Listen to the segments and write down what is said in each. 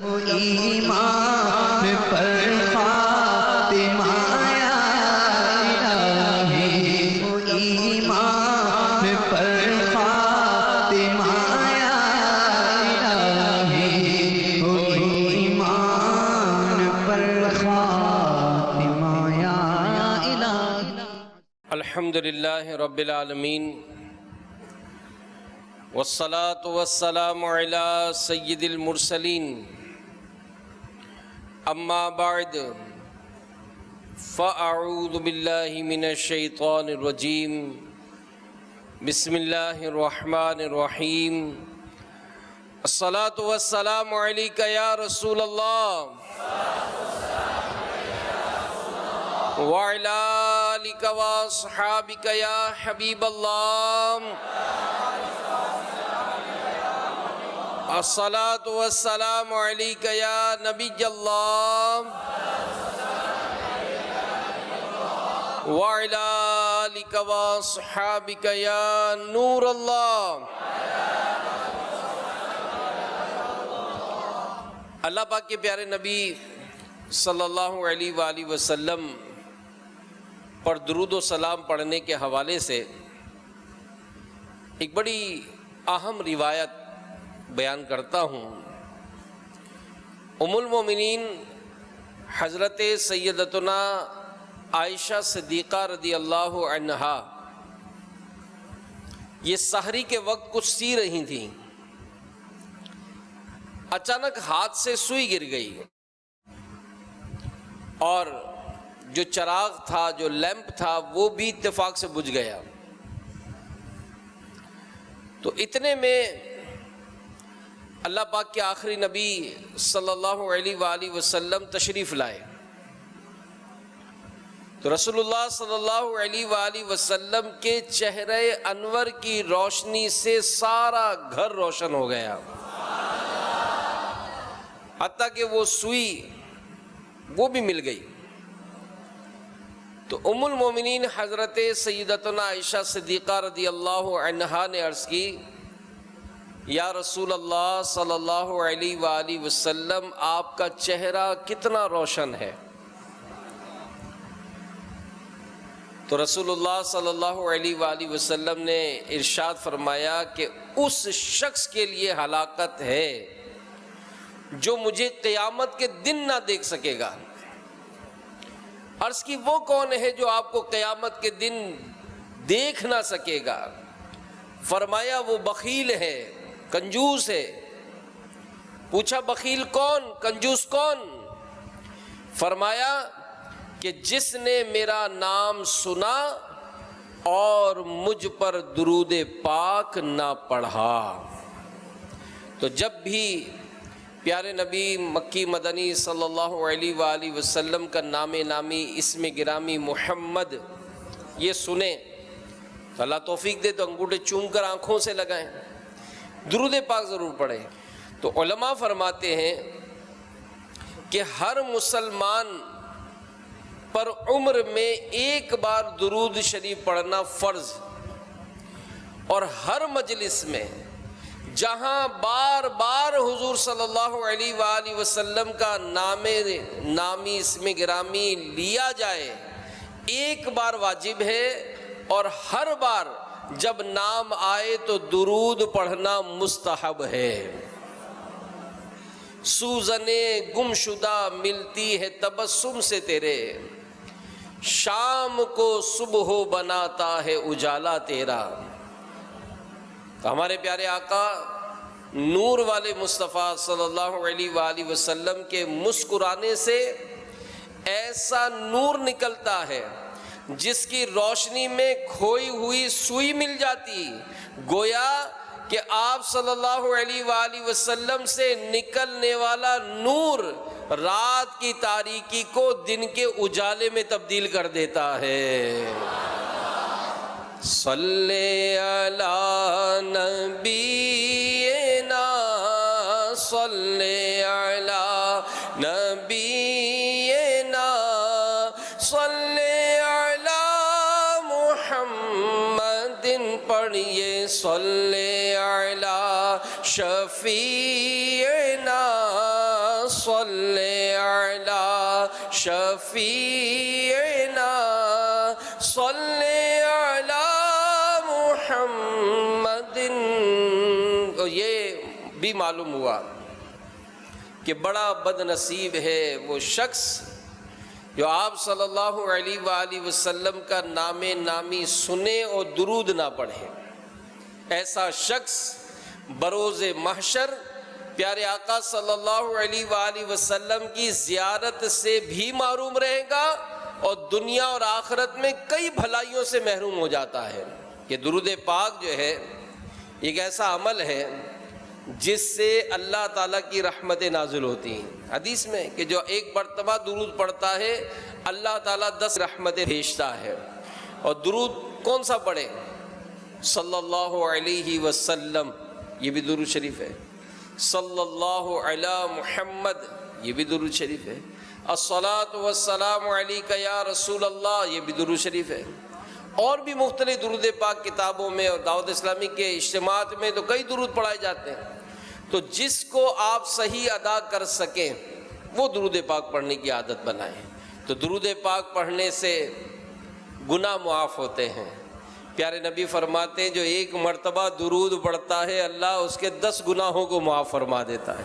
ایمان پر خاتمہ یا الہی، ایمان پر خاتمہ یا الہی، ایمان پر خاتمہ یا الہی۔ الحمدللہ رب العالمین، والصلاة والسلام علی سید المرسلین، اما بعد فاعوذ باللہ من الشیطان الرجیم، بسم اللہ الرحمن الرحیم۔ الصلاة والسلام علیک یا رسول اللہ وعلی آلک واصحابک یا حبیب اللہ۔ الصلاة والسلام علیک یا نبی اللہ وعلی آلک واصحابک یا نور اللہ۔ اللہ پاک کے پیارے نبی صلی اللہ علیہ وآلہ وسلم پر درود و سلام پڑھنے کے حوالے سے ایک بڑی اہم روایت بیان کرتا ہوں۔ ام المومنین حضرت سیدتنا عائشہ صدیقہ رضی اللہ عنہا یہ سحری کے وقت کچھ سی رہی تھیں، اچانک ہاتھ سے سوئی گر گئی اور جو چراغ تھا، جو لیمپ تھا، وہ بھی اتفاق سے بجھ گیا۔ تو اتنے میں اللہ پاک کے آخری نبی صلی اللہ علیہ وآلہ وسلم تشریف لائے، تو رسول اللہ صلی اللہ علیہ وآلہ وسلم کے چہرے انور کی روشنی سے سارا گھر روشن ہو گیا، حتیٰ کہ وہ سوئی وہ بھی مل گئی۔ تو ام المومنین حضرت سیدتنا عائشہ صدیقہ رضی اللہ عنہا نے عرض کی، یا رسول اللہ صلی اللہ علیہ وآلہ وسلم، آپ کا چہرہ کتنا روشن ہے۔ تو رسول اللہ صلی اللہ علیہ وآلہ وسلم نے ارشاد فرمایا کہ اس شخص کے لیے ہلاکت ہے جو مجھے قیامت کے دن نہ دیکھ سکے گا۔ عرض کی وہ کون ہے جو آپ کو قیامت کے دن دیکھ نہ سکے گا؟ فرمایا وہ بخیل ہے، کنجوس ہے۔ پوچھا بخیل کون، کنجوس کون؟ فرمایا کہ جس نے میرا نام سنا اور مجھ پر درود پاک نہ پڑھا۔ تو جب بھی پیارے نبی مکی مدنی صلی اللہ علیہ وآلہ وسلم کا نام نامی اسم گرامی محمد یہ سنیں تو اللہ توفیق دے تو انگوٹھے چوم کر آنکھوں سے لگائیں، درود پاک ضرور پڑھیں۔ تو علماء فرماتے ہیں کہ ہر مسلمان پر عمر میں ایک بار درود شریف پڑھنا فرض، اور ہر مجلس میں جہاں بار بار حضور صلی اللہ علیہ وآلہ وسلم کا نامی اسم گرامی لیا جائے، ایک بار واجب ہے، اور ہر بار جب نام آئے تو درود پڑھنا مستحب ہے۔ سوزنے گمشدہ ملتی ہے تبسم سے تیرے، شام کو صبح بناتا ہے اجالا تیرا۔ تو ہمارے پیارے آقا نور والے مصطفیٰ صلی اللہ علیہ وآلہ وسلم کے مسکرانے سے ایسا نور نکلتا ہے جس کی روشنی میں کھوئی ہوئی سوئی مل جاتی، گویا کہ آپ صلی اللہ علیہ وآلہ وسلم سے نکلنے والا نور رات کی تاریکی کو دن کے اجالے میں تبدیل کر دیتا ہے۔ صلی علی نبینا، صلی علی نبینا، صلی علی محمد پڑھیے، صلی علی شفیعنا، صلی علی شفیعنا صلی علی محمد. اور یہ بھی معلوم ہوا کہ بڑا بد نصیب ہے وہ شخص جو آپ صلی اللہ علیہ وآلہ وسلم کا نام نامی سنے اور درود نہ پڑھے. ایسا شخص بروز محشر پیارے آقا صلی اللہ علیہ وآلہ وسلم کی زیارت سے بھی محروم رہے گا اور دنیا اور آخرت میں کئی بھلائیوں سے محروم ہو جاتا ہے. کہ درود پاک جو ہے ایک ایسا عمل ہے جس سے اللہ تعالیٰ کی رحمتیں نازل ہوتی ہیں. حدیث میں کہ جو ایک مرتبہ درود پڑھتا ہے اللہ تعالیٰ 10 رحمتیں بھیجتا ہے. اور درود کون سا پڑھے؟ صلی اللہ علیہ وسلم، یہ بھی درود شریف ہے. صلی اللہ علی محمد، یہ بھی درود شریف ہے. الصلاۃ والسلام علیک یا رسول اللہ، یہ بھی درود شریف ہے. اور بھی مختلف درود پاک کتابوں میں اور دعوت اسلامی کے اجتماعات میں تو کئی درود پڑھائے جاتے ہیں. تو جس کو آپ صحیح ادا کر سکیں وہ درود پاک پڑھنے کی عادت بنائیں. تو درود پاک پڑھنے سے گناہ معاف ہوتے ہیں. پیارے نبی فرماتے ہیں جو ایک مرتبہ درود پڑھتا ہے اللہ اس کے 10 گناہوں کو معاف فرما دیتا ہے.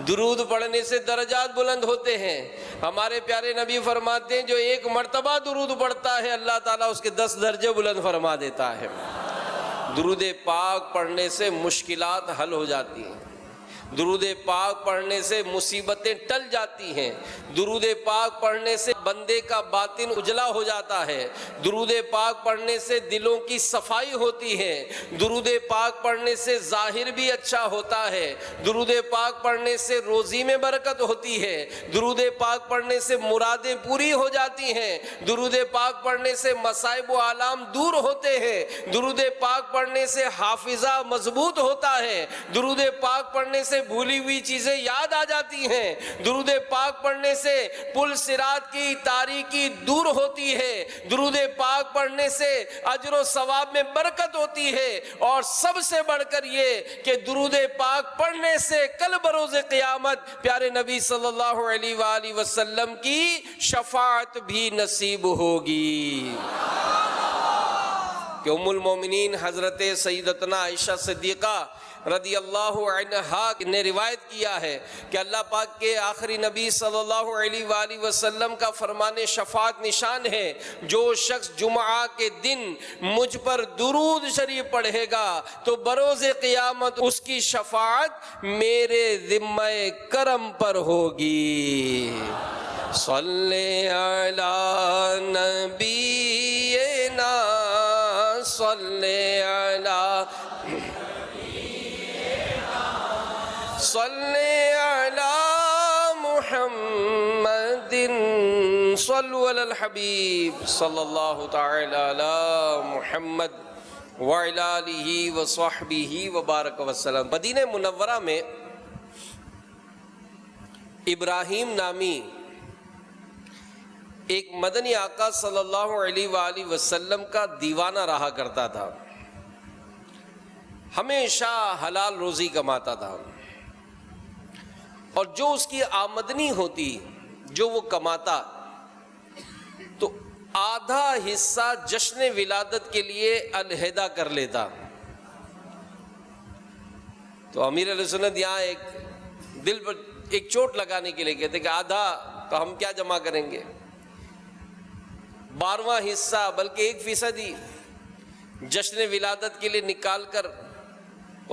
درود پڑھنے سے درجات بلند ہوتے ہیں. ہمارے پیارے نبی فرماتے ہیں جو ایک مرتبہ درود پڑھتا ہے اللہ تعالیٰ اس کے 10 درجے بلند فرما دیتا ہے. درود پاک پڑھنے سے مشکلات حل ہو جاتی ہیں. درود پاک پڑھنے سے مصیبتیں ٹل جاتی ہیں. درود پاک پڑھنے سے بندے کا باطن اجلا ہو جاتا ہے. درود پاک پڑھنے سے دلوں کی صفائی ہوتی ہے. درود پاک پڑھنے سے ظاہر بھی اچھا ہوتا ہے. درود پاک پڑھنے سے روزی میں برکت ہوتی ہے. درود پاک پڑھنے سے مرادیں پوری ہو جاتی ہیں. درود پاک پڑھنے سے مصائب و آلام دور ہوتے ہیں. درود پاک پڑھنے سے حافظہ مضبوط ہوتا ہے. درود پاک پڑھنے سے بھولی ہوئی چیزیں یاد آ جاتی ہیں. درود پاک پڑھنے سے پل صراط کی تاریکی دور ہوتی ہے. درود پاک پڑھنے سے اجر و ثواب میں برکت ہوتی ہے. اور سب سے بڑھ کر یہ کہ درود پاک پڑھنے سے کل بروز قیامت پیارے نبی صلی اللہ علیہ وآلہ وسلم کی شفاعت بھی نصیب ہوگی. کہ ام المومنین حضرت سیدتنا عائشہ صدیقہ رضی اللہ عنہا نے روایت کیا ہے کہ اللہ پاک کے آخری نبی صلی اللہ علیہ وآلہ وسلم کا فرمان شفاعت نشان ہے جو شخص جمعہ کے دن مجھ پر درود شریف پڑھے گا تو بروز قیامت اس کی شفاعت میرے ذمہ کرم پر ہوگی. صلی علی نبینا صلی علی صلی علی محمد صلو علی الحبیب صلی اللہ تعالی علی محمد وعلی آلہ وصحبہ وبارک وسلم. مدینہ منورہ میں ابراہیم نامی ایک مدنی آقا صلی اللہ علیہ وآلہ وسلم کا دیوانہ رہا کرتا تھا. ہمیشہ حلال روزی کماتا تھا اور جو اس کی آمدنی ہوتی جو وہ کماتا تو آدھا حصہ جشن ولادت کے لیے علیحدہ کر لیتا. تو امیر علیہ سنت یہاں ایک دل پر ایک چوٹ لگانے کے لیے کہتے کہ آدھا تو ہم کیا جمع کریں گے، 12واں حصہ بلکہ 1% جشن ولادت کے لیے نکال کر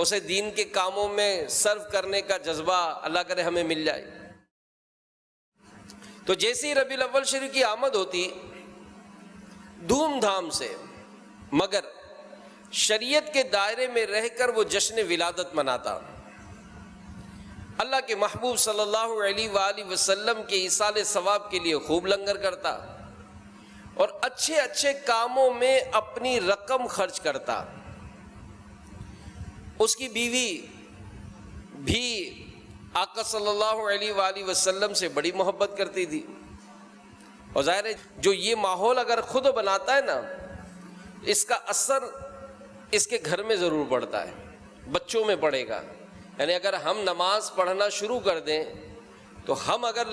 اسے دین کے کاموں میں صرف کرنے کا جذبہ اللہ کرے ہمیں مل جائے. تو جیسی ربیع الاول شریف کی آمد ہوتی دھوم دھام سے مگر شریعت کے دائرے میں رہ کر وہ جشن ولادت مناتا. اللہ کے محبوب صلی اللہ علیہ وآلہ وسلم کے ایصال ثواب کے لیے خوب لنگر کرتا اور اچھے اچھے کاموں میں اپنی رقم خرچ کرتا. اس کی بیوی بھی آقا صلی اللہ علیہ وآلہ وسلم سے بڑی محبت کرتی تھی اور ظاہر ہے جو یہ ماحول اگر خود بناتا ہے نا اس کا اثر اس کے گھر میں ضرور پڑتا ہے، بچوں میں پڑے گا. یعنی اگر ہم نماز پڑھنا شروع کر دیں تو ہم اگر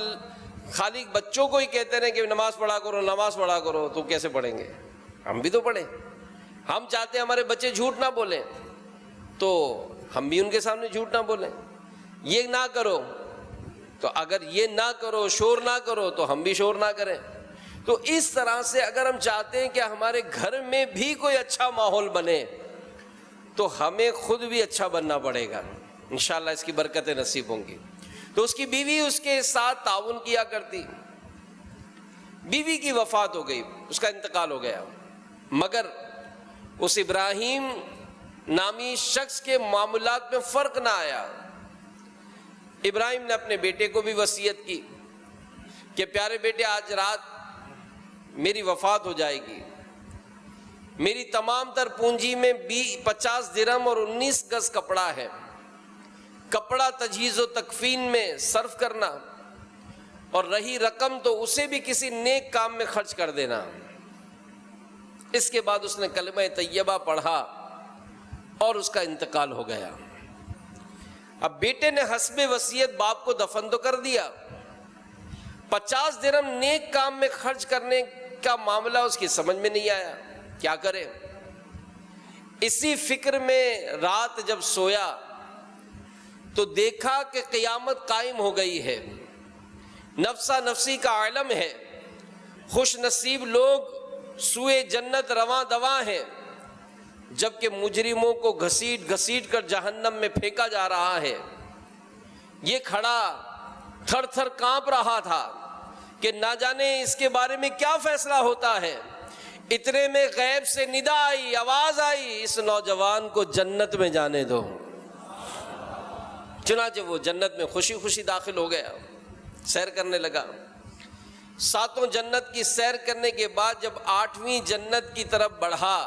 خالی بچوں کو ہی کہتے رہیں کہ نماز پڑھا کرو نماز پڑھا کرو تو کیسے پڑھیں گے؟ ہم بھی تو پڑھیں. ہم چاہتے ہیں ہمارے بچے جھوٹ نہ بولیں تو ہم بھی ان کے سامنے جھوٹ نہ بولیں. یہ نہ کرو تو اگر یہ نہ کرو شور نہ کرو تو ہم بھی شور نہ کریں. تو اس طرح سے اگر ہم چاہتے ہیں کہ ہمارے گھر میں بھی کوئی اچھا ماحول بنے تو ہمیں خود بھی اچھا بننا پڑے گا. انشاءاللہ اس کی برکتیں نصیب ہوں گی. تو اس کی بیوی اس کے ساتھ تعاون کیا کرتی. بیوی کی وفات ہو گئی, اس کا انتقال ہو گیا, مگر اس ابراہیم نامی شخص کے معاملات میں فرق نہ آیا. ابراہیم نے اپنے بیٹے کو بھی وصیت کی کہ پیارے بیٹے آج رات میری وفات ہو جائے گی, میری تمام تر پونجی میں 50 درہم اور 19 گز کپڑا ہے, کپڑا تجہیز و تکفین میں صرف کرنا, اور رہی رقم تو اسے بھی کسی نیک کام میں خرچ کر دینا. اس کے بعد اس نے کلمہ طیبہ پڑھا اور اس کا انتقال ہو گیا. اب بیٹے نے حسب وصیت باپ کو دفن تو کر دیا, 50 درہم نیک کام میں خرچ کرنے کا معاملہ اس کی سمجھ میں نہیں آیا, کیا کرے. اسی فکر میں رات جب سویا تو دیکھا کہ قیامت قائم ہو گئی ہے, نفسا نفسی کا عالم ہے, خوش نصیب لوگ سوئے جنت رواں دواں ہیں, جبکہ مجرموں کو گھسیٹ گھسیٹ کر جہنم میں پھینکا جا رہا ہے. یہ کھڑا تھر تھر کانپ رہا تھا کہ نہ جانے اس کے بارے میں کیا فیصلہ ہوتا ہے. اتنے میں غیب سے ندا آئی, آواز آئی, اس نوجوان کو جنت میں جانے دو. چنانچہ وہ جنت میں خوشی خوشی داخل ہو گیا, سیر کرنے لگا. 7 جنت کی سیر کرنے کے بعد جب 8ویں جنت کی طرف بڑھا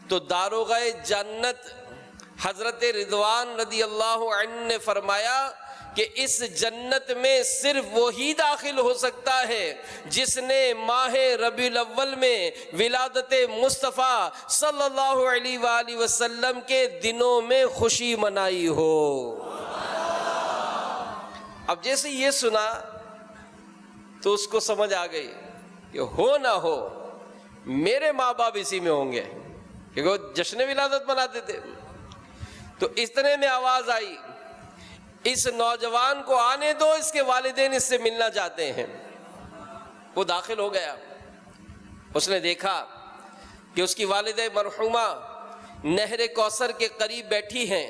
تو داروغہ جنت حضرت رضوان رضی اللہ عنہ نے فرمایا کہ اس جنت میں صرف وہی داخل ہو سکتا ہے جس نے ماہ ربیع الاول میں ولادت مصطفیٰ صلی اللہ علیہ وآلہ وسلم کے دنوں میں خوشی منائی ہو. اب جیسے یہ سنا تو اس کو سمجھ آ گئی کہ ہو نہ ہو میرے ماں باپ اسی میں ہوں گے, کیونکہ وہ جشن ولادت مناتے تھے. تو اتنے میں آواز آئی, اس نوجوان کو آنے دو, اس کے والدین اس سے ملنا چاہتے ہیں. وہ داخل ہو گیا. اس نے دیکھا کہ اس کی والدہ مرحومہ نہر کوثر کے قریب بیٹھی ہیں,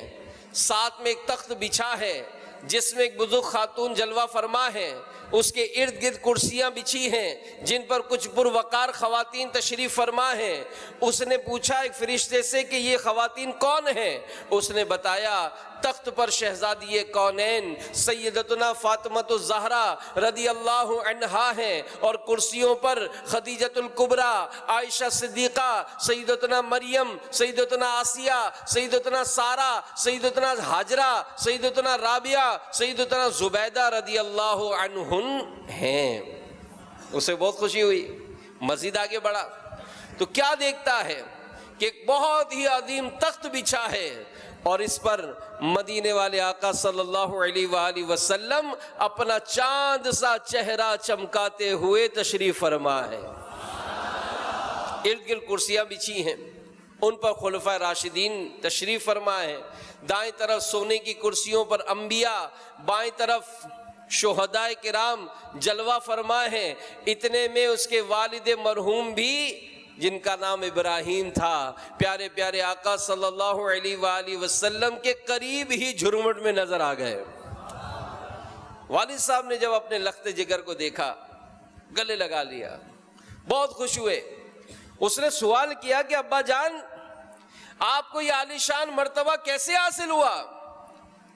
ساتھ میں ایک تخت بچھا ہے جس میں ایک بزرگ خاتون جلوہ فرما ہے, اس کے ارد گرد کرسیاں بچھی ہیں جن پر کچھ پروقار خواتین تشریف فرما ہیں. اس نے پوچھا ایک فرشتے سے کہ یہ خواتین کون ہیں؟ اس نے بتایا تخت پر شہزادی کونین سیدتنا فاطمۃ الزہرا رضی اللہ عنہا ہیں, اور کرسیوں پر خدیجۃ الکبریٰ, عائشہ صدیقہ, سیدتنا مریم, سیدتنا آسیہ, سیدتنا سارہ, سیدتنا ہاجرہ, سیدتنا رابعہ, سیدتنا زبیدہ رضی اللہ عنہن ہیں. اسے بہت خوشی ہوئی, مزید آگے بڑھا تو کیا دیکھتا ہے کہ ایک بہت ہی عظیم تخت بچھا ہے اور اس پر مدینے والے آقا صلی اللہ علیہ وآلہ وسلم اپنا چاند سا چہرہ چمکاتے ہوئے تشریف فرما ہے. ارد گرد کرسیاں بچھی ہیں, ان پر خلفائے راشدین تشریف فرما ہے. دائیں طرف سونے کی کرسیوں پر انبیاء, بائیں طرف شہدائے کرام جلوہ فرما ہیں. اتنے میں اس کے والد مرحوم بھی جن کا نام ابراہیم تھا, پیارے پیارے آقا صلی اللہ علیہ وآلہ وسلم کے قریب ہی جھرمٹ میں نظر آ گئے. والد صاحب نے جب اپنے لخت جگر کو دیکھا گلے لگا لیا, بہت خوش ہوئے. اس نے سوال کیا کہ ابا جان آپ کو یہ عالی شان مرتبہ کیسے حاصل ہوا؟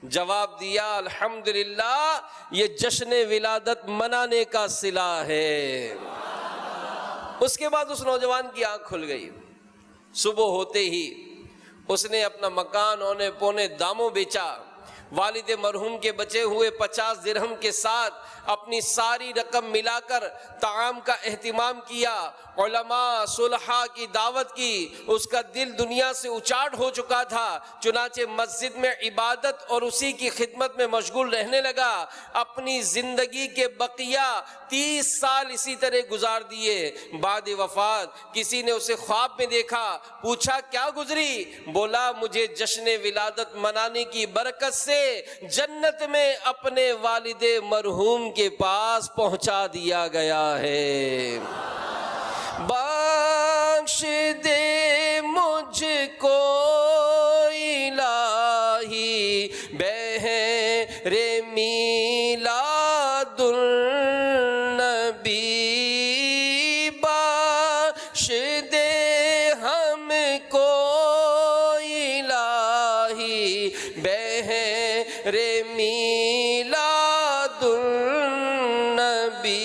جواب دیا الحمدللہ یہ جشن ولادت منانے کا صلہ ہے. اس کے بعد اس نوجوان کی آنکھ کھل گئی. صبح ہوتے ہی اس نے اپنا مکان اونے پونے داموں بیچا, والد مرحوم کے بچے ہوئے 50 درہم کے ساتھ اپنی ساری رقم ملا کر طعام کا اہتمام کیا، علماء صلحاء کی دعوت کی۔ اس کا دل دنیا سے اچاٹ ہو چکا تھا، چنانچہ مسجد میں عبادت اور اسی کی خدمت میں مشغول رہنے لگا۔ اپنی زندگی کے بقیہ 30 سال اسی طرح گزار دیے۔ بعد وفات کسی نے اسے خواب میں دیکھا، پوچھا کیا گزری؟ بولا مجھے جشن ولادت منانے کی برکت سے جنت میں اپنے والد مرحوم کے پاس پہنچا دیا گیا ہے۔ بخش دے مجھ کو الہی بہر میلاد النبی، بخش دے ہم کو الہی بہر میلاد النبی،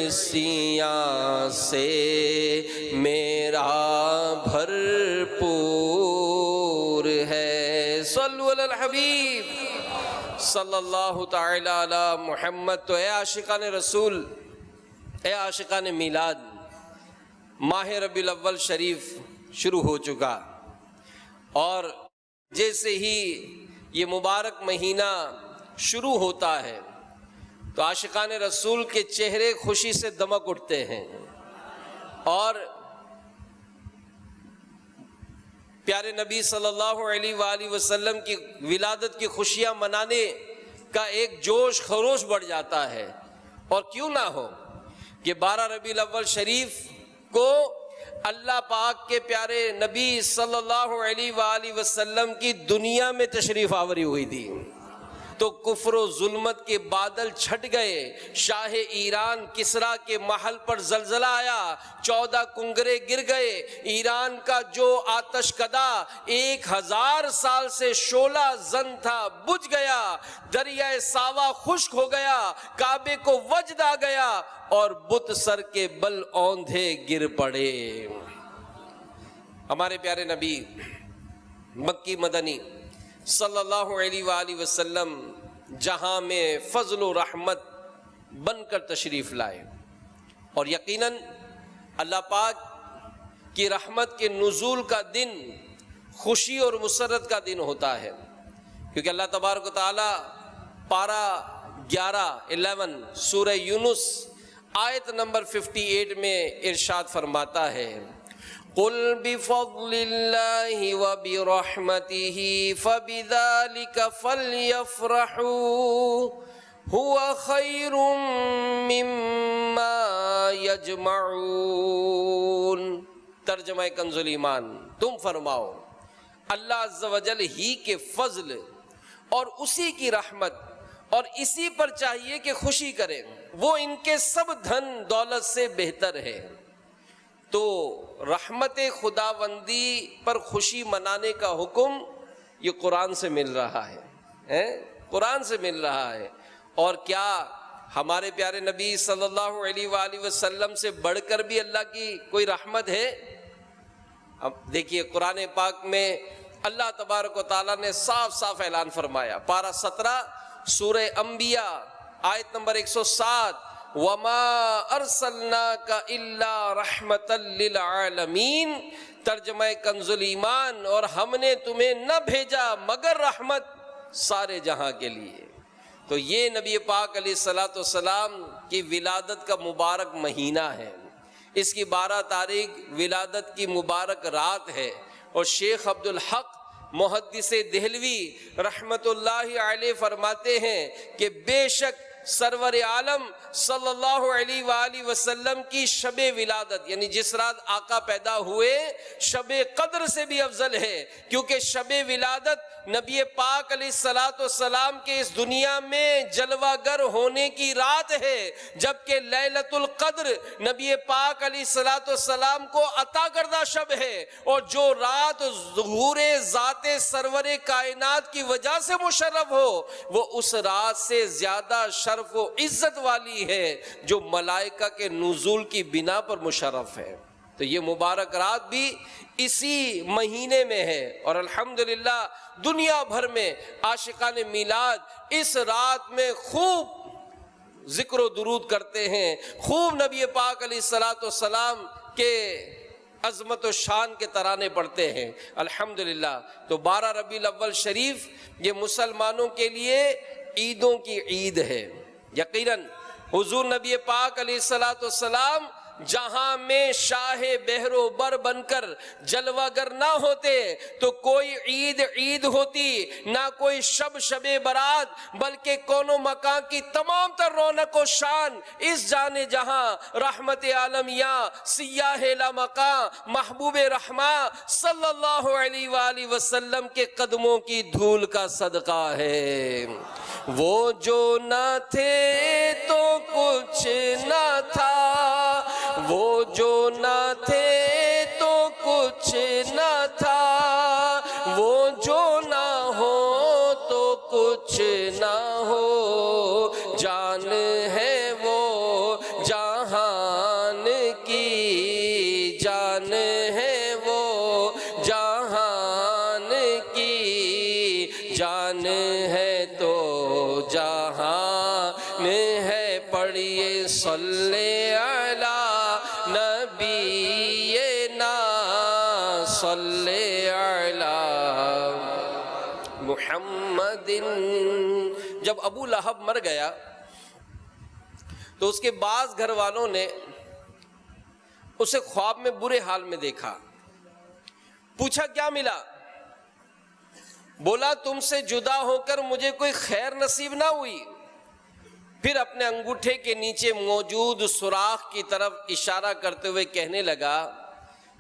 عصیاں سے میرا بھرپور ہے۔ صلو علی الحبیب صلی اللہ تعالی علی محمد۔ تو اے عاشقان رسول، اے عاشقان میلاد، ماہ ربیع الاول شریف شروع ہو چکا، اور جیسے ہی یہ مبارک مہینہ شروع ہوتا ہے تو عاشقان رسول کے چہرے خوشی سے دمک اٹھتے ہیں، اور پیارے نبی صلی اللہ علیہ وآلہ وسلم کی ولادت کی خوشیاں منانے کا ایک جوش خروش بڑھ جاتا ہے۔ اور کیوں نہ ہو کہ 12 ربیع الاول شریف کو اللہ پاک کے پیارے نبی صلی اللہ علیہ وآلہ وسلم کی دنیا میں تشریف آوری ہوئی تھی، تو کفر و ظلمت کے بادل چھٹ گئے۔ شاہ ایران کسریٰ کے محل پر زلزلہ آیا، 14 کنگرے گر گئے۔ ایران کا جو آتش کدا 1000 سال سے شعلہ زن تھا بجھ گیا، دریائے ساوا خشک ہو گیا، کعبے کو وجد آ گیا، اور بت سر کے بل اوندھے گر پڑے۔ ہمارے پیارے نبی مکی مدنی صلی اللہ علیہ وآلہ وسلم جہاں میں فضل و رحمت بن کر تشریف لائے، اور یقیناً اللہ پاک کی رحمت کے نزول کا دن خوشی اور مسرت کا دن ہوتا ہے، کیونکہ اللہ تبارک و تعالی پارہ 11 سورہ یونس آیت نمبر 58 میں ارشاد فرماتا ہے، قل بفضل اللہ وبرحمتہ فبذلک فلیفرحوا هو خیر مما یجمعون۔ ترجمہ کنز الایمان، تم فرماؤ اللہ عز و جل ہی کے فضل اور اسی کی رحمت اور اسی پر چاہیے کہ خوشی کریں، وہ ان کے سب دھن دولت سے بہتر ہے۔ تو رحمت خداوندی پر خوشی منانے کا حکم یہ قرآن سے مل رہا ہے، قرآن سے مل رہا ہے۔ اور کیا ہمارے پیارے نبی صلی اللہ علیہ وآلہ وسلم سے بڑھ کر بھی اللہ کی کوئی رحمت ہے؟ اب دیکھیے قرآن پاک میں اللہ تبارک و تعالیٰ نے صاف صاف اعلان فرمایا، پارہ 17 سورہ انبیاء آیت نمبر 107، وَمَا أَرْسَلْنَاكَ إِلَّا رَحْمَةً لِلْعَالَمِينَ۔ ترجمہ کنز الایمان، اور ہم نے تمہیں نہ بھیجا مگر رحمت سارے جہاں کے لیے۔ تو یہ نبی پاک علیہ السلام کی ولادت کا مبارک مہینہ ہے، اس کی 12 تاریخ ولادت کی مبارک رات ہے، اور شیخ عبدالحق محدث دہلوی رحمت اللہ علیہ فرماتے ہیں کہ بے شک سرور عالم صلی اللہ علیہ وآلہ وسلم کی شب ولادت، یعنی جس رات آقا پیدا ہوئے، شب قدر سے بھی افضل ہے، کیونکہ شب ولادت نبی پاک علیہ السلام کے اس دنیا میں جلوہ گر ہونے کی رات ہے، جبکہ لیلۃ القدر نبی پاک علیہ السلام کو عطا کردہ شب ہے، اور جو رات ظہور ذات سرور کائنات کی وجہ سے مشرف ہو، وہ اس رات سے زیادہ شرف و عزت والی ہے جو ملائکہ کے نزول کی بنا پر مشرف ہے۔ تو یہ مبارک رات بھی اسی مہینے میں ہے، اور الحمدللہ دنیا بھر میں عاشقان میلاد اس رات میں خوب ذکر و درود کرتے ہیں، خوب نبی پاک علیہ الصلوۃ والسلام کے عظمت و شان کے ترانے پڑھتے ہیں الحمدللہ۔ تو 12 ربیع الاول شریف یہ مسلمانوں کے لیے عیدوں کی عید ہے۔ یقیناً حضور نبی پاک علیہ الصلوۃ والسلام جہاں میں شاہ بحر و بر بن کر جلوہ گر نہ ہوتے تو کوئی عید عید ہوتی، نہ کوئی شب شب برات، بلکہ کون و مکان کی تمام تر رونق و شان اس جان جہاں رحمت عالمیہ سیاہ لامکاں محبوب رحماں صلی اللہ علیہ وآلہ وسلم کے قدموں کی دھول کا صدقہ ہے۔ وہ جو نہ تھے تو کچھ نہ تھا، وہ جو نہ تھے تو کچھ نہ تھا، وہ جو نہ ہو تو کچھ نہ ہو، جان ہے وہ جہان کی، جان ہے وہ جہان کی، جان ہے تو جہان ہے۔ پڑھیے صلی علی نبینا صلی علی محمد۔ جب ابو لہب مر گیا تو اس کے بعض گھر والوں نے اسے خواب میں برے حال میں دیکھا، پوچھا کیا ملا؟ بولا تم سے جدا ہو کر مجھے کوئی خیر نصیب نہ ہوئی۔ پھر اپنے انگوٹھے کے نیچے موجود سوراخ کی طرف اشارہ کرتے ہوئے کہنے لگا،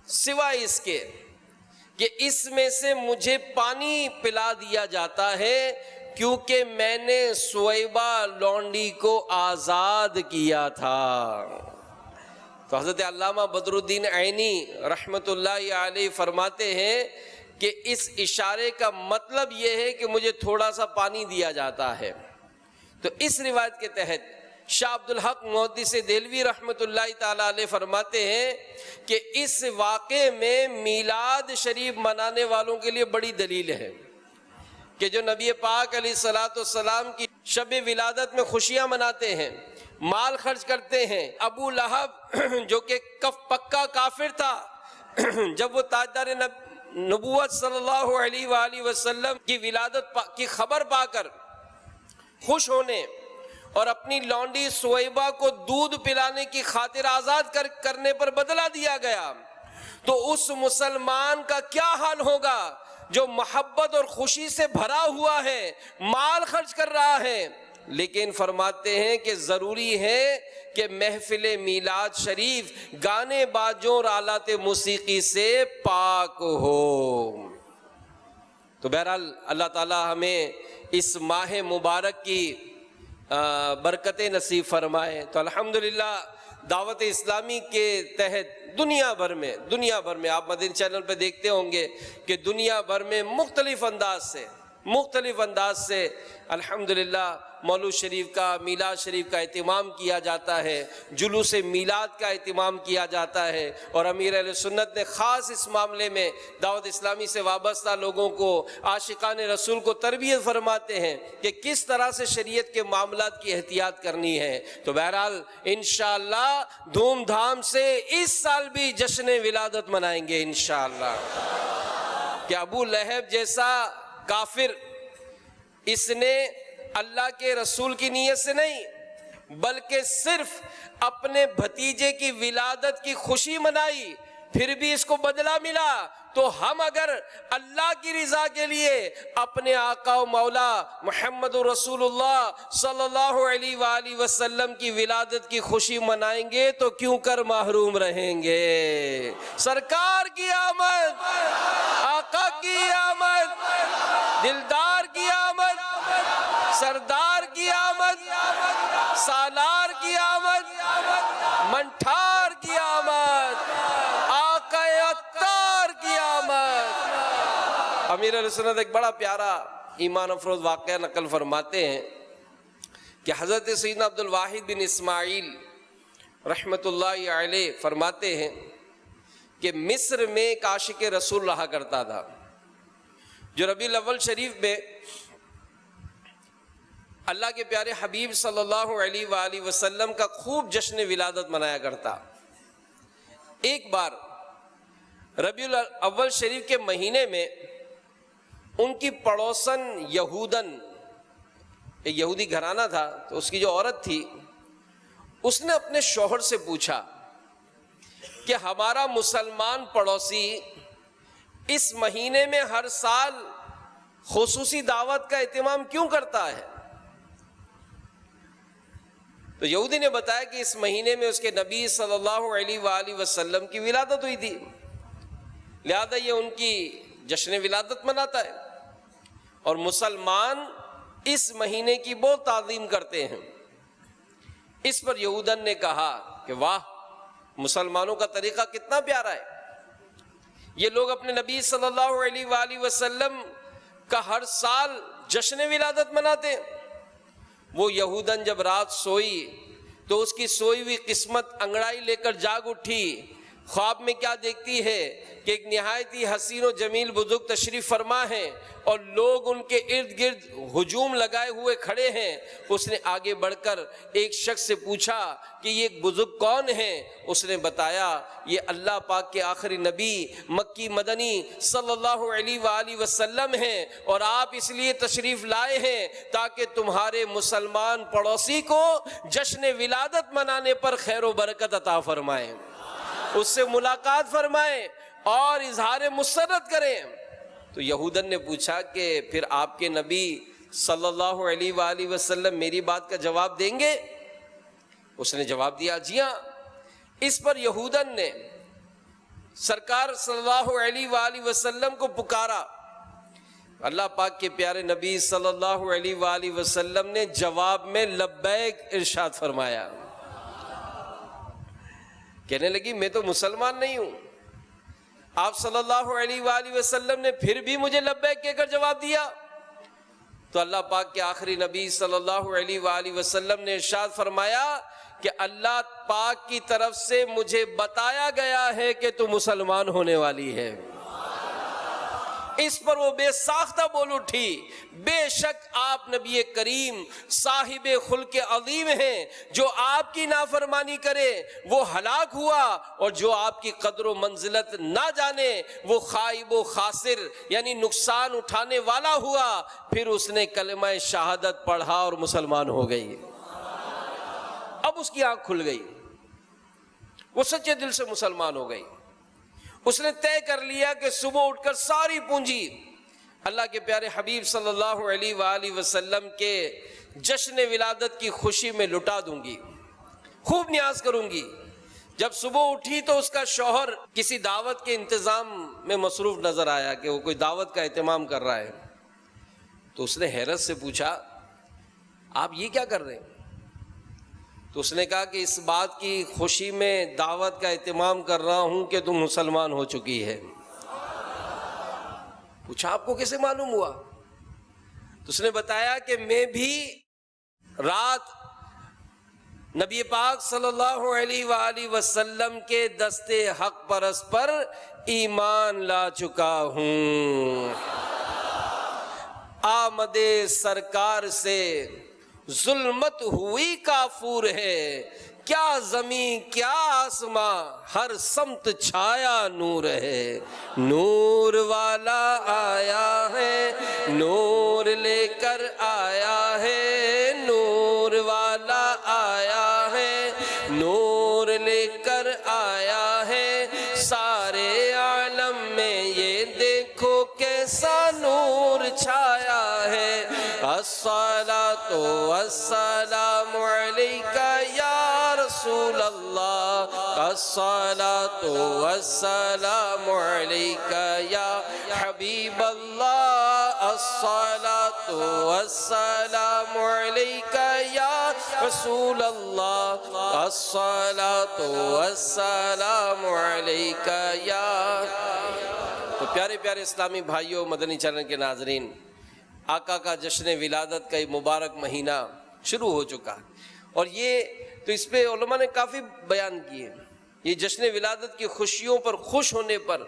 سوائے اس کے کہ اس میں سے مجھے پانی پلا دیا جاتا ہے کیونکہ میں نے سویبہ لونڈی کو آزاد کیا تھا۔ تو حضرت علامہ بدر الدین عینی رحمت اللہ علیہ فرماتے ہیں کہ اس اشارے کا مطلب یہ ہے کہ مجھے تھوڑا سا پانی دیا جاتا ہے۔ تو اس روایت کے تحت شاہ عبدالحق محدث دہلوی رحمت اللہ تعالیٰ علیہ فرماتے ہیں کہ اس واقعے میں میلاد شریف منانے والوں کے لیے بڑی دلیل ہے کہ جو نبی پاک علیہ الصلوۃ والسلام کی شب ولادت میں خوشیاں مناتے ہیں، مال خرچ کرتے ہیں۔ ابو لہب جو کہ پکا کافر تھا، جب وہ تاجدار نبوت صلی اللہ علیہ وآلہ وسلم کی ولادت کی خبر پا کر خوش ہونے اور اپنی لونڈی سویبہ کو دودھ پلانے کی خاطر آزاد کرنے پر بدلہ دیا گیا، تو اس مسلمان کا کیا حال ہوگا جو محبت اور خوشی سے بھرا ہوا ہے، مال خرچ کر رہا ہے، لیکن فرماتے ہیں کہ ضروری ہے کہ محفل میلاد شریف گانے باجوں اور آلات موسیقی سے پاک ہو۔ تو بہرحال اللہ تعالی ہمیں اس ماہ مبارک کی برکتیں نصیب فرمائے۔ تو الحمدللہ دعوت اسلامی کے تحت دنیا بھر میں آپ مدین چینل پہ دیکھتے ہوں گے کہ دنیا بھر میں مختلف انداز سے الحمدللہ مولود شریف کا، میلاد شریف کا اہتمام کیا جاتا ہے، جلوس میلاد کا اہتمام کیا جاتا ہے، اور امیر اہل سنت نے خاص اس معاملے میں دعوت اسلامی سے وابستہ لوگوں کو، عاشقان رسول کو تربیت فرماتے ہیں کہ کس طرح سے شریعت کے معاملات کی احتیاط کرنی ہے۔ تو بہرحال انشاءاللہ دھوم دھام سے اس سال بھی جشن ولادت منائیں گے انشاءاللہ، کہ ابو لہب جیسا کافر اس نے اللہ کے رسول کی نیت سے نہیں بلکہ صرف اپنے بھتیجے کی ولادت کی خوشی منائی، پھر بھی اس کو بدلہ ملا، تو ہم اگر اللہ کی رضا کے لیے اپنے آقا و مولا محمد رسول اللہ صلی اللہ علیہ وآلہ وسلم کی ولادت کی خوشی منائیں گے تو کیوں کر محروم رہیں گے۔ سرکار کی آمد، آقا کی آمد، دلدار کی آمد، سردار کی آمد، سالار کی آمد، منٹھار کی آمد، آقا عطار کی آمد۔ امیر علیہ سنت ایک بڑا پیارا ایمان افروز واقعہ نقل فرماتے ہیں کہ حضرت سیدنا عبدالواحد بن اسماعیل رحمت اللہ علیہ فرماتے ہیں کہ مصر میں ایک عاشق رسول رہا کرتا تھا جو ربیع الاول شریف میں اللہ کے پیارے حبیب صلی اللہ علیہ وآلہ وسلم کا خوب جشن ولادت منایا کرتا۔ ایک بار ربیع الاول شریف کے مہینے میں ان کی پڑوسن یہودن، ایک یہودی گھرانہ تھا، تو اس کی جو عورت تھی اس نے اپنے شوہر سے پوچھا کہ ہمارا مسلمان پڑوسی اس مہینے میں ہر سال خصوصی دعوت کا اہتمام کیوں کرتا ہے؟ تو یہودی نے بتایا کہ اس مہینے میں اس کے نبی صلی اللہ علیہ وآلہ وسلم کی ولادت ہوئی تھی، لہذا یہ ان کی جشن ولادت مناتا ہے، اور مسلمان اس مہینے کی بہت تعظیم کرتے ہیں۔ اس پر یہودن نے کہا کہ واہ، مسلمانوں کا طریقہ کتنا پیارا ہے، یہ لوگ اپنے نبی صلی اللہ علیہ وآلہ وسلم کا ہر سال جشن ولادت مناتے ہیں۔ وہ یہودن جب رات سوئی تو اس کی سوئی ہوئی قسمت انگڑائی لے کر جاگ اٹھی۔ خواب میں کیا دیکھتی ہے کہ ایک نہایت ہی حسین و جمیل بزرگ تشریف فرما ہے اور لوگ ان کے ارد گرد ہجوم لگائے ہوئے کھڑے ہیں۔ اس نے آگے بڑھ کر ایک شخص سے پوچھا کہ یہ بزرگ کون ہیں؟ اس نے بتایا یہ اللہ پاک کے آخری نبی مکی مدنی صلی اللہ علیہ وآلہ وسلم ہیں، اور آپ اس لیے تشریف لائے ہیں تاکہ تمہارے مسلمان پڑوسی کو جشن ولادت منانے پر خیر و برکت عطا فرمائیں، اس سے ملاقات فرمائیں اور اظہار مسرت کریں۔ تو یہودن نے پوچھا کہ پھر آپ کے نبی صلی اللہ علیہ وآلہ وسلم میری بات کا جواب دیں گے؟ اس نے جواب دیا جی ہاں۔ اس پر یہودن نے سرکار صلی اللہ علیہ وآلہ وسلم کو پکارا۔ اللہ پاک کے پیارے نبی صلی اللہ علیہ وآلہ وسلم نے جواب میں لبیک ارشاد فرمایا۔ کہنے لگی میں تو مسلمان نہیں ہوں، آپ صلی اللہ علیہ وآلہ وسلم نے پھر بھی مجھے لبیک کہہ کر جواب دیا۔ تو اللہ پاک کے آخری نبی صلی اللہ علیہ وآلہ وسلم نے ارشاد فرمایا کہ اللہ پاک کی طرف سے مجھے بتایا گیا ہے کہ تو مسلمان ہونے والی ہے۔ اس پر وہ بے ساختہ بول اٹھی بے شک آپ نبی کریم صاحب خلق عظیم ہیں، جو آپ کی نافرمانی کرے وہ ہلاک ہوا، اور جو آپ کی قدر و منزلت نہ جانے وہ خائب و خاسر یعنی نقصان اٹھانے والا ہوا۔ پھر اس نے کلمہ شہادت پڑھا اور مسلمان ہو گئی۔ اب اس کی آنکھ کھل گئی، وہ سچے دل سے مسلمان ہو گئی۔ اس نے طے کر لیا کہ صبح اٹھ کر ساری پونجی اللہ کے پیارے حبیب صلی اللہ علیہ وآلہ وسلم کے جشن ولادت کی خوشی میں لٹا دوں گی، خوب نیاز کروں گی۔ جب صبح اٹھی تو اس کا شوہر کسی دعوت کے انتظام میں مصروف نظر آیا کہ وہ کوئی دعوت کا اہتمام کر رہا ہے۔ تو اس نے حیرت سے پوچھا آپ یہ کیا کر رہے ہیں؟ تو اس نے کہا کہ اس بات کی خوشی میں دعوت کا اہتمام کر رہا ہوں کہ تم مسلمان ہو چکی ہے۔ پوچھا آپ کو کیسے معلوم ہوا؟ تو اس نے بتایا کہ میں بھی رات نبی پاک صلی اللہ علیہ وآلہ وسلم کے دستے حق پرست پر ایمان لا چکا ہوں۔ آمد سرکار سے ظلمت ہوئی کافور ہے، کیا زمین کیا آسماں ہر سمت چھایا نور ہے۔ نور والا آیا ہے، نور لے کر آیا ہے، نور والا آیا ہے، نور لے کر آیا ہے۔ سارے عالم میں یہ دیکھو کیسا نور چھایا ہے۔ الصلاۃ والسلام علیکہ یا رسول اللہ، الصلاۃ والسلام علیکہ یا حبیب اللہ، الصلاۃ والسلام علیکہ یا رسول اللہ، الصلاۃ والسلام علیکہ یا۔ تو پیارے پیارے اسلامی بھائیوں، مدنی چینل کے ناظرین، آقا کا جشن ولادت کا یہ مبارک مہینہ شروع ہو چکا، اور یہ تو اس پہ علماء نے کافی بیان کیے۔ یہ جشن ولادت کی خوشیوں پر خوش ہونے پر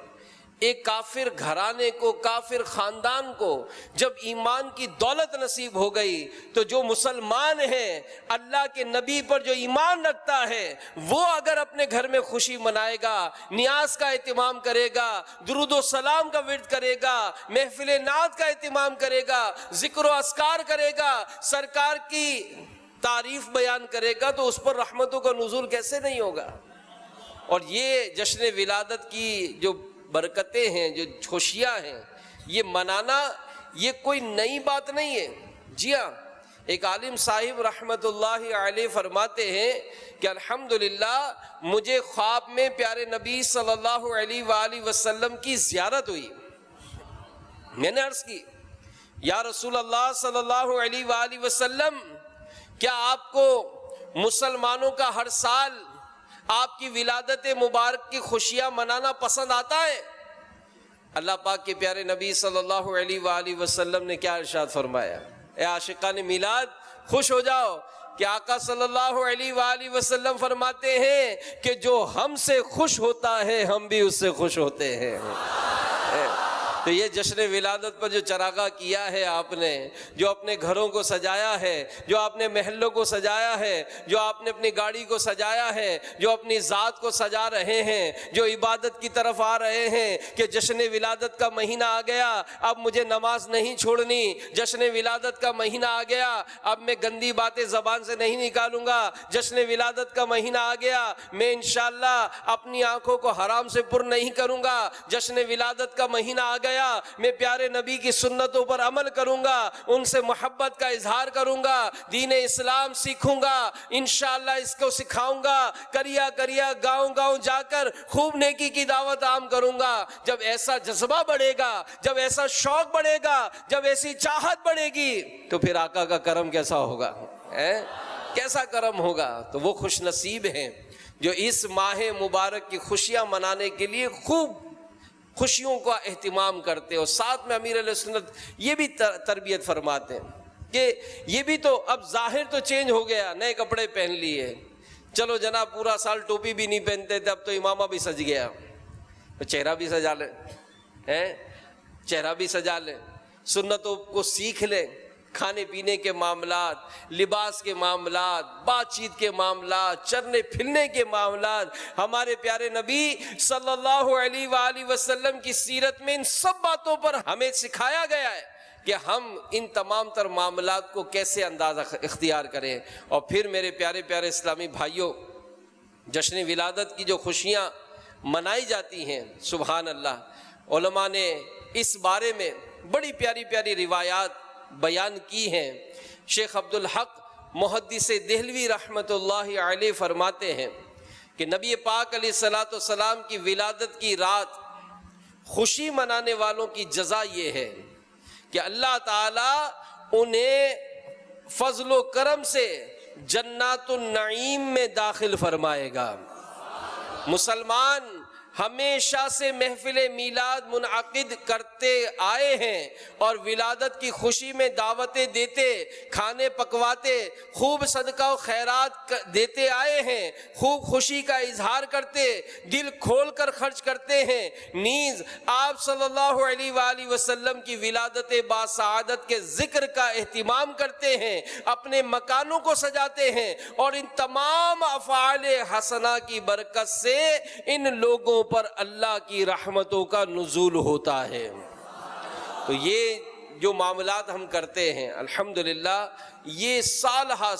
ایک کافر گھرانے کو، کافر خاندان کو جب ایمان کی دولت نصیب ہو گئی تو جو مسلمان ہیں، اللہ کے نبی پر جو ایمان رکھتا ہے، وہ اگر اپنے گھر میں خوشی منائے گا، نیاز کا اہتمام کرے گا، درود و سلام کا ورد کرے گا، محفل نعت کا اہتمام کرے گا، ذکر و اذکار کرے گا، سرکار کی تعریف بیان کرے گا، تو اس پر رحمتوں کا نزول کیسے نہیں ہوگا؟ اور یہ جشن ولادت کی جو برکتیں ہیں، جو خوشیاں ہیں، یہ منانا یہ کوئی نئی بات نہیں ہے۔ جی ہاں، ایک عالم صاحب رحمت اللہ علیہ فرماتے ہیں کہ الحمدللہ مجھے خواب میں پیارے نبی صلی اللہ علیہ وآلہ وسلم کی زیارت ہوئی۔ میں نے عرض کی، یا رسول اللہ صلی اللہ علیہ وآلہ وسلم، کیا آپ کو مسلمانوں کا ہر سال آپ کی ولادت مبارک کی خوشیاں منانا پسند آتا ہے؟ اللہ پاک کے پیارے نبی صلی اللہ علیہ وآلہ وسلم نے کیا ارشاد فرمایا؟ اے عاشقان میلاد، خوش ہو جاؤ کہ آقا صلی اللہ علیہ وآلہ وسلم فرماتے ہیں کہ جو ہم سے خوش ہوتا ہے ہم بھی اس سے خوش ہوتے ہیں۔ تو یہ جشن ولادت پر جو چراغاں کیا ہے آپ نے، جو اپنے گھروں کو سجایا ہے، جو آپ نے محلوں کو سجایا ہے، جو آپ نے اپنی گاڑی کو سجایا ہے، جو اپنی ذات کو سجا رہے ہیں، جو عبادت کی طرف آ رہے ہیں کہ جشن ولادت کا مہینہ آ گیا، اب مجھے نماز نہیں چھوڑنی، جشن ولادت کا مہینہ آ گیا، اب میں گندی باتیں زبان سے نہیں نکالوں گا، جشن ولادت کا مہینہ آ گیا، میں انشاءاللہ اپنی آنکھوں کو حرام سے پر نہیں کروں گا، جشن ولادت کا مہینہ آ گیا، میں پیارے نبی کی سنتوں پر عمل کروں گا، ان سے محبت کا اظہار کروں گا، دین اسلام سیکھوں گا، انشاءاللہ اس کو سکھاؤں گا، کریا کریا گاؤں گاؤں جا کر خوب نیکی کی دعوت عام کروں گا۔ جب ایسا جذبہ بڑھے گا، جب ایسا شوق بڑھے گا، جب ایسی چاہت بڑھے گی، تو پھر آقا کا کرم کیسا ہوگا؟ کیسا کرم ہوگا؟ تو وہ خوش نصیب ہیں جو اس ماہ مبارک کی خوشیاں منانے کے لیے خوب خوشیوں کا اہتمام کرتے، اور ساتھ میں امیر علیہ سنت یہ بھی تربیت فرماتے ہیں کہ یہ بھی تو اب ظاہر تو چینج ہو گیا، نئے کپڑے پہن لیے، چلو جناب پورا سال ٹوپی بھی نہیں پہنتے تھے، اب تو امامہ بھی سج گیا، تو چہرہ بھی سجا لیں، چہرہ بھی سجا لیں، سنتوں کو سیکھ لیں، کھانے پینے کے معاملات، لباس کے معاملات، بات چیت کے معاملات، چلنے پھرنے کے معاملات، ہمارے پیارے نبی صلی اللہ علیہ وآلہ وسلم کی سیرت میں ان سب باتوں پر ہمیں سکھایا گیا ہے کہ ہم ان تمام تر معاملات کو کیسے اندازہ اختیار کریں۔ اور پھر میرے پیارے پیارے اسلامی بھائیوں، جشن ولادت کی جو خوشیاں منائی جاتی ہیں، سبحان اللہ، علماء نے اس بارے میں بڑی پیاری پیاری روایات بیان کی ہیں۔ شیخ عبدالحق محدث دہلوی رحمت اللہ علیہ فرماتے ہیں کہ نبی پاک علیہ الصلوۃ والسلام کی ولادت کی رات خوشی منانے والوں کی جزا یہ ہے کہ اللہ تعالیٰ انہیں فضل و کرم سے جنات النعیم میں داخل فرمائے گا۔ مسلمان ہمیشہ سے محفل میلاد منعقد کرتے آئے ہیں اور ولادت کی خوشی میں دعوتیں دیتے، کھانے پکواتے، خوب صدقہ و خیرات دیتے آئے ہیں، خوب خوشی کا اظہار کرتے، دل کھول کر خرچ کرتے ہیں، نیز آپ صلی اللہ علیہ وآلہ وسلم کی ولادت باسعادت کے ذکر کا اہتمام کرتے ہیں، اپنے مکانوں کو سجاتے ہیں، اور ان تمام افعال حسنہ کی برکت سے ان لوگوں پر اللہ کی رحمتوں کا نزول ہوتا ہے۔ تو یہ جو معاملات ہم کرتے ہیں الحمدللہ، یہ سال ہا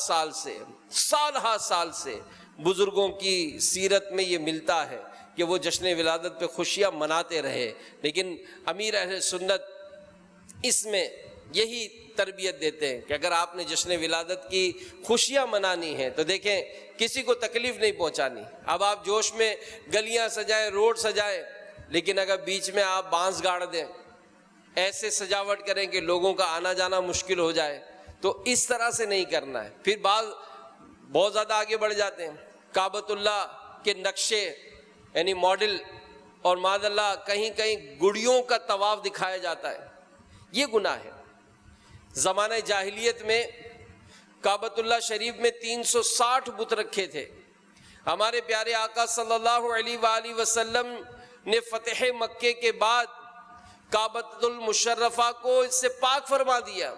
سال سے بزرگوں کی سیرت میں یہ ملتا ہے کہ وہ جشن ولادت پہ خوشیاں مناتے رہے۔ لیکن امیر اہل سنت اس میں یہی تربیت دیتے ہیں کہ اگر آپ نے جشن ولادت کی خوشیاں منانی ہیں تو دیکھیں کسی کو تکلیف نہیں پہنچانی۔ اب آپ جوش میں گلیاں سجائیں، روڈ سجائیں، لیکن اگر بیچ میں آپ بانس گاڑ دیں، ایسے سجاوٹ کریں کہ لوگوں کا آنا جانا مشکل ہو جائے، تو اس طرح سے نہیں کرنا ہے۔ پھر بعض بہت زیادہ آگے بڑھ جاتے ہیں، کعبۃ اللہ کے نقشے یعنی ماڈل، اور معاذ اللہ کہیں کہیں گڑیوں کا طواف دکھایا جاتا ہے، یہ گناہ ہے۔ زمانہ جاہلیت میں کعبۃ اللہ شریف میں 360 بت رکھے تھے۔ ہمارے پیارے آقا صلی اللہ علیہ وآلہ وسلم نے فتح مکے کے بعد کعبۃ المشرفہ کو اس سے پاک فرما دیا،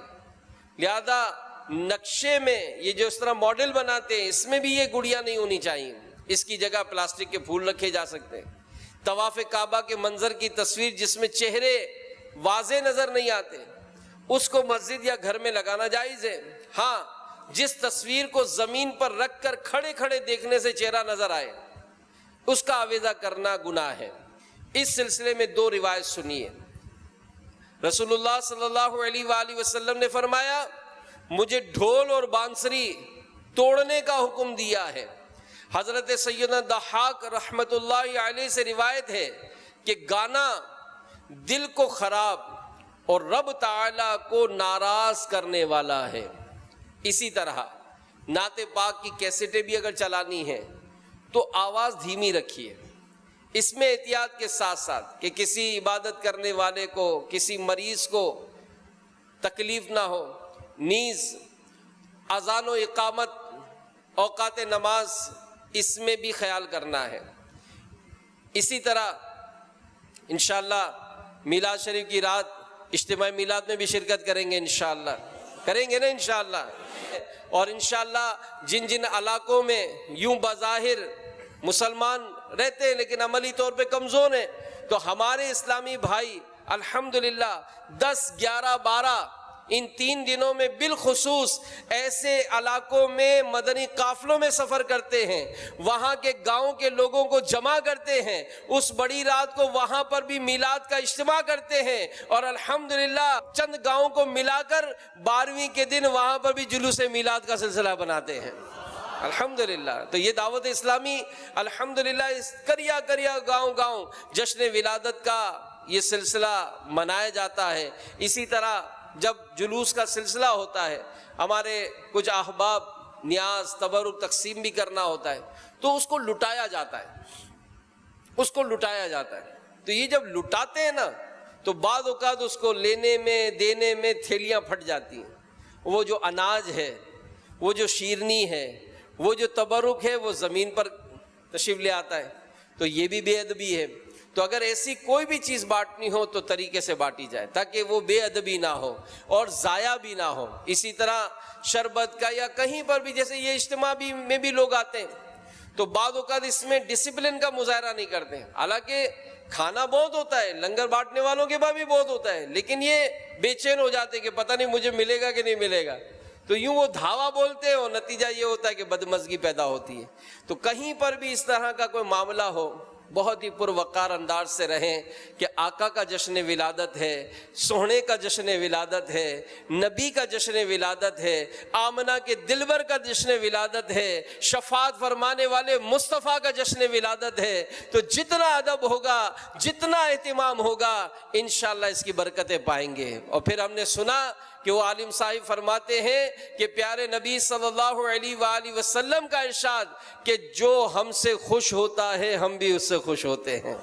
لہذا نقشے میں یہ جو اس طرح ماڈل بناتے ہیں اس میں بھی یہ گڑیاں نہیں ہونی چاہیے، اس کی جگہ پلاسٹک کے پھول رکھے جا سکتے ہیں۔ طواف کعبہ کے منظر کی تصویر جس میں چہرے واضح نظر نہیں آتے اس کو مسجد یا گھر میں لگانا جائز ہے، ہاں جس تصویر کو زمین پر رکھ کر کھڑے کھڑے دیکھنے سے چہرہ نظر آئے اس کا آویزہ کرنا گناہ ہے۔ اس سلسلے میں دو روایت سنیے۔ رسول اللہ صلی اللہ علیہ وآلہ وسلم نے فرمایا مجھے ڈھول اور بانسری توڑنے کا حکم دیا ہے۔ حضرت سیدنا ضحاک رحمت اللہ علیہ سے روایت ہے کہ گانا دل کو خراب اور رب تعالیٰ کو ناراض کرنے والا ہے۔ اسی طرح نعت پاک کی کیسٹیں بھی اگر چلانی ہیں تو آواز دھیمی رکھیے، اس میں احتیاط کے ساتھ ساتھ کہ کسی عبادت کرنے والے کو، کسی مریض کو تکلیف نہ ہو، نیز اذان و اقامت، اوقات نماز، اس میں بھی خیال کرنا ہے۔ اسی طرح انشاءاللہ میلاد شریف کی رات اجتماع میلاد میں بھی شرکت کریں گے، انشاءاللہ کریں گے نا انشاءاللہ۔ اور انشاءاللہ جن جن علاقوں میں یوں بظاہر مسلمان رہتے ہیں لیکن عملی طور پہ کمزور ہیں، تو ہمارے اسلامی بھائی الحمدللہ 10، 11، 12 ان 3 دنوں میں بالخصوص ایسے علاقوں میں مدنی قافلوں میں سفر کرتے ہیں، وہاں کے گاؤں کے لوگوں کو جمع کرتے ہیں، اس بڑی رات کو وہاں پر بھی میلاد کا اجتماع کرتے ہیں، اور الحمدللہ چند گاؤں کو ملا کر 12ویں کے دن وہاں پر بھی جلوس میلاد کا سلسلہ بناتے ہیں الحمدللہ۔ تو یہ دعوت اسلامی الحمدللہ کریا کریا گاؤں گاؤں جشن ولادت کا یہ سلسلہ منایا جاتا ہے۔ اسی طرح جب جلوس کا سلسلہ ہوتا ہے، ہمارے کچھ احباب نیاز تبرک تقسیم بھی کرنا ہوتا ہے تو اس کو لٹایا جاتا ہے، اس کو لٹایا جاتا ہے۔ تو یہ جب لٹاتے ہیں نا تو بعض اوقات اس کو لینے میں دینے میں تھیلیاں پھٹ جاتی ہیں، وہ جو اناج ہے، وہ جو شیرنی ہے، وہ جو تبرک ہے وہ زمین پر تشریف لے آتا ہے، تو یہ بھی بے ادبی ہے۔ تو اگر ایسی کوئی بھی چیز بانٹنی ہو تو طریقے سے بانٹی جائے تاکہ وہ بے ادبی نہ ہو اور ضائع بھی نہ ہو۔ اسی طرح شربت کا یا کہیں پر بھی جیسے یہ اجتماع میں بھی لوگ آتے ہیں تو بعض اوقات اس میں ڈسپلن کا مظاہرہ نہیں کرتے ہیں، حالانکہ کھانا بہت ہوتا ہے، لنگر بانٹنے والوں کے پاس بھی بہت ہوتا ہے، لیکن یہ بے چین ہو جاتے کہ پتہ نہیں مجھے ملے گا کہ نہیں ملے گا، تو یوں وہ دھاوا بولتے ہیں اور نتیجہ یہ ہوتا ہے کہ بدمزگی پیدا ہوتی ہے۔ تو کہیں پر بھی اس طرح کا کوئی معاملہ ہو بہت ہی پروقار انداز سے رہیں کہ آقا کا جشن ولادت ہے، سونے کا جشن ولادت ہے، نبی کا جشن ولادت ہے، آمنہ کے دلبر کا جشن ولادت ہے، شفاعت فرمانے والے مصطفیٰ کا جشن ولادت ہے۔ تو جتنا ادب ہوگا، جتنا اہتمام ہوگا، انشاءاللہ اس کی برکتیں پائیں گے۔ اور پھر ہم نے سنا کہ وہ عالم صاحب فرماتے ہیں کہ پیارے نبی صلی اللہ علیہ وآلہ وسلم کا ارشاد کہ جو ہم سے خوش ہوتا ہے ہم بھی اس سے خوش ہوتے ہیں،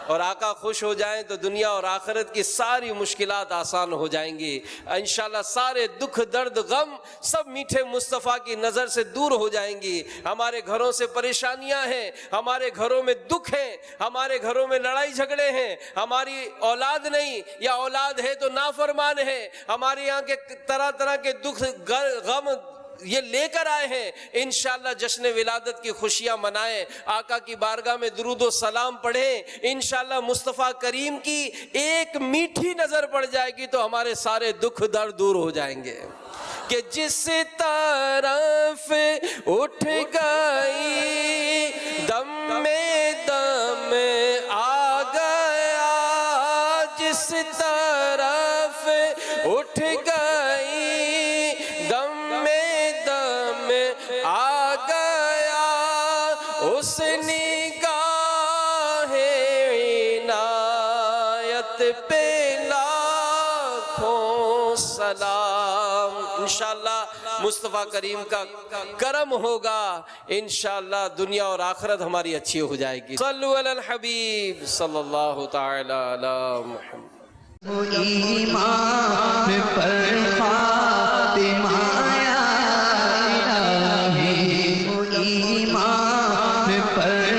اور آقا خوش ہو جائیں تو دنیا اور آخرت کی ساری مشکلات آسان ہو جائیں گی انشاءاللہ، سارے دکھ درد غم سب میٹھے مصطفیٰ کی نظر سے دور ہو جائیں گی۔ ہمارے گھروں سے پریشانیاں ہیں، ہمارے گھروں میں دکھ ہیں، ہمارے گھروں میں لڑائی جھگڑے ہیں، ہماری اولاد نہیں یا اولاد ہے تو نافرمان ہے، ہمارے یہاں کے طرح طرح کے دکھ غم یہ لے کر آئے ہیں۔ انشاءاللہ جشن ولادت کی خوشیاں منائیں، آقا کی بارگاہ میں درود و سلام پڑھیں، انشاءاللہ مصطفیٰ کریم کی ایک میٹھی نظر پڑ جائے گی تو ہمارے سارے دکھ درد دور ہو جائیں گے۔ کہ جس طرف اٹھ گئی دم میں دم آ گیا، جس طرف اٹھ گئی دم میں دم آ گیا، اس نگاہ عنایت پہ لاکھوں سلام۔ انشاءاللہ مصطفیٰ کریم کا کرم ہوگا، انشاءاللہ دنیا اور آخرت ہماری اچھی ہو جائے گی۔ صلو علی الحبیب صلی اللہ تعالی علی محمد۔ وہ ایمان پر خاتمہ یا الہی، وہ ایمان پر